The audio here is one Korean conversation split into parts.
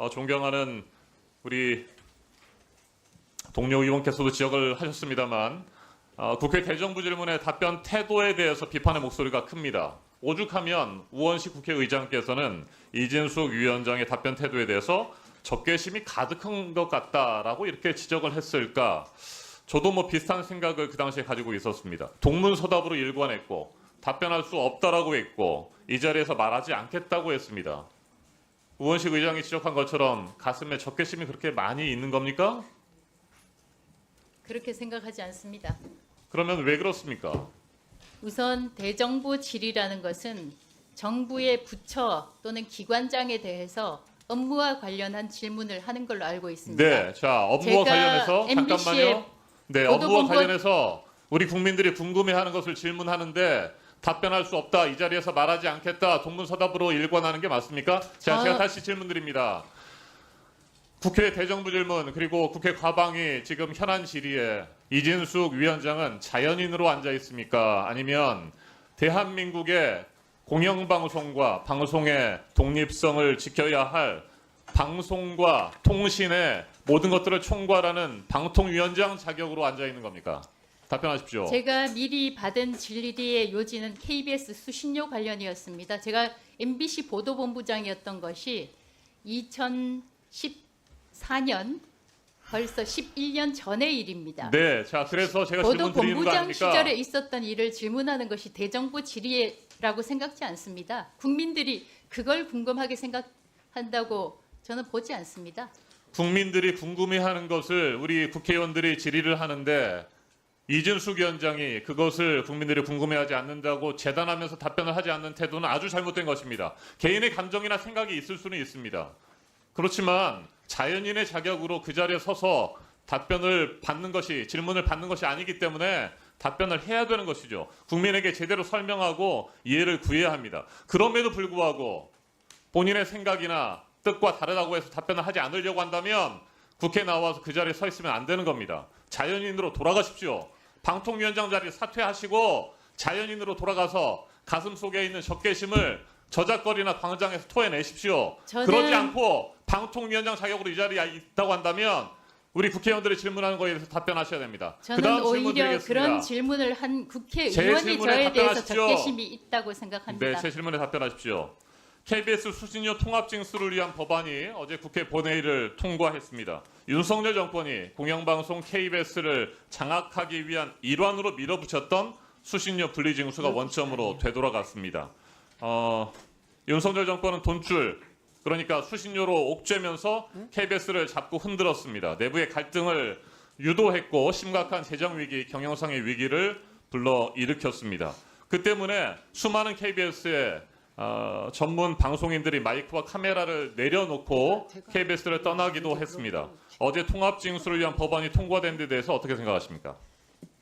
존경하는 우리 동료 의원께서도 지적을 하셨습니다만 국회 대정부 질문의 답변 태도에 대해서 비판의 목소리가 큽니다. 오죽하면 우원식 국회의장께서는 이진숙 위원장의 답변 태도에 대해서 적개심이 가득한 것 같다라고 이렇게 지적을 했을까? 저도 비슷한 생각을 그 당시에 가지고 있었습니다. 동문서답으로 일관했고 답변할 수 없다라고 했고 이 자리에서 말하지 않겠다고 했습니다. 우원식 의장이 지적한 것처럼 가슴에 적개심이 그렇게 많이 있는 겁니까? 그렇게 생각하지 않습니다. 그러면 왜 그렇습니까? 우선 대정부 질의라는 것은 정부의 부처 또는 기관장에 대해서 업무와 관련한 질문을 하는 걸로 알고 있습니다. 네, 자 업무와 제가 관련해서 MBC 의 잠깐만요. 네, 업무와 보도본부- 관련해서 우리 국민들이 궁금해하는 것을 질문하는데 답변할 수 없다. 이 자리에서 말하지 않겠다. 동문서답으로 일관하는 게 맞습니까? 제가 다시 질문드립니다. 국회 대정부 질문 그리고 국회 과방위 지금 현안 질의에 이진숙 위원장은 자연인으로 앉아 있습니까? 아니면 대한민국의 공영방송과 방송의 독립성을 지켜야 할 방송과 통신의 모든 것들을 총괄하는 방통위원장 자격으로 앉아 있는 겁니까? 답변하십시오. 제가 미리 받은 질의의 요지는 KBS 수신료 관련이었습니다. 제가 MBC 보도본부장이었던 것이 2014년 벌써 11년 전의 일입니다. 네, 자 그래서 제가 질문 드리는 거 보도본부장 아닙니까? 시절에 있었던 일을 질문하는 것이 대정부 질의라고 생각지 않습니다. 국민들이 그걸 궁금하게 생각한다고 저는 보지 않습니다. 국민들이 궁금해하는 것을 우리 국회의원들이 질의를 하는데 이진숙 위원장이 그것을 국민들이 궁금해하지 않는다고 재단하면서 답변을 하지 않는 태도는 아주 잘못된 것입니다. 개인의 감정이나 생각이 있을 수는 있습니다. 그렇지만 자연인의 자격으로 그 자리에 서서 답변을 받는 것이 질문을 받는 것이 아니기 때문에 답변을 해야 되는 것이죠. 국민에게 제대로 설명하고 이해를 구해야 합니다. 그럼에도 불구하고 본인의 생각이나 뜻과 다르다고 해서 답변을 하지 않으려고 한다면 국회에 나와서 그 자리에 서 있으면 안 되는 겁니다. 자연인으로 돌아가십시오. 방통위원장 자리 사퇴하시고 자연인으로 돌아가서 가슴 속에 있는 적개심을 저작거리나 광장에서 토해내십시오. 그러지 않고 방통위원장 자격으로 이 자리에 있다고 한다면 우리 국회의원들이 질문하는 거에 대해서 답변하셔야 됩니다. 저는 그다음 질문 오히려 드리겠습니다. 그런 질문을 한 제 국회의원이 질문에 저에 대해서 답변하십시오. 적개심이 있다고 생각합니다. 네, 제 질문에 답변하십시오. KBS 수신료 통합 징수를 위한 법안이 어제 국회 본회의를 통과했습니다. 윤석열 정권이 공영방송 KBS를 장악하기 위한 일환으로 밀어붙였던 수신료 분리 징수가 원점으로 되돌아갔습니다. 윤석열 정권은 돈줄 그러니까 수신료로 옥죄면서 KBS를 자꾸 흔들었습니다. 내부의 갈등을 유도했고 심각한 재정 위기, 경영상의 위기를 불러 일으켰습니다. 그 때문에 수많은 KBS의 전문 방송인들이 마이크와 카메라를 내려놓고 KBS를 떠나기도 했습니다. 어제 통합 징수를 위한 법안이 통과된 데 대해서 어떻게 생각하십니까?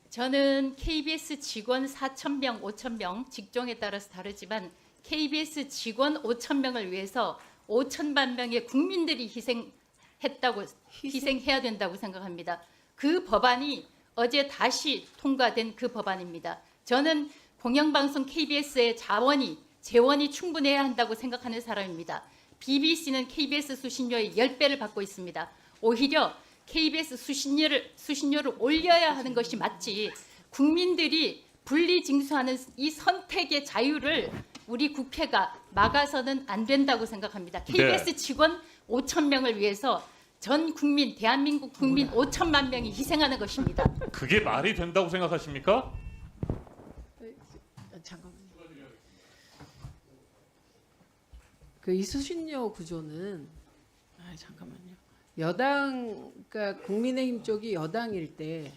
저는 KBS 직원 4,000명, 5,000명 직종에 따라서 다르지만 KBS 직원 5,000명을 위해서 5천만 명의 국민들이 희생해야 된다고 생각합니다. 그 법안이 어제 다시 통과된 그 법안입니다. 저는 공영방송 KBS의 재원이 충분해야 한다고 생각하는 사람입니다. BBC는 KBS 수신료의 10배를 받고 있습니다. 오히려 KBS 수신료를 올려야 하는 것이 맞지 국민들이 분리징수하는 이 선택의 자유를 우리 국회가 막아서는 안 된다고 생각합니다. KBS 직원 5,000명을 위해서 전 국민, 대한민국 국민 5천만 명이 희생하는 것입니다. 그게 말이 된다고 생각하십니까? 잠깐만요. 그 이수신료 구조는 잠깐만요. 여당 그러니까 국민의힘 쪽이 여당일 때